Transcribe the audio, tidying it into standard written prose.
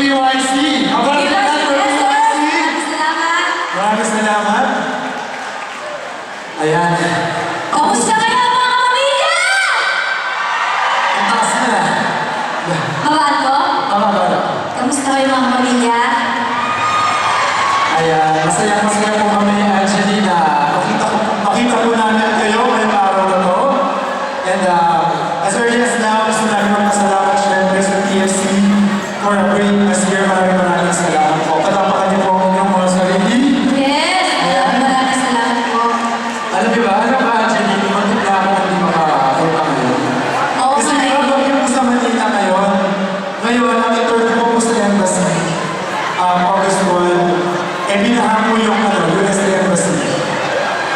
PYC. Habang Yes, lahat from yes, sir. PYC. Maraming salamat. Maraming salamat. Ayan. Kamusta kayo mga pamilya? Ang taas na. Babaan ko? Baba. Kamusta kayo mga pamilya? Ayan. Masaya po kami, Angelina. Makita po namin kayo ngayong araw na to. And as early as now, gusto namin magpasalamat syempre sa TFC for a great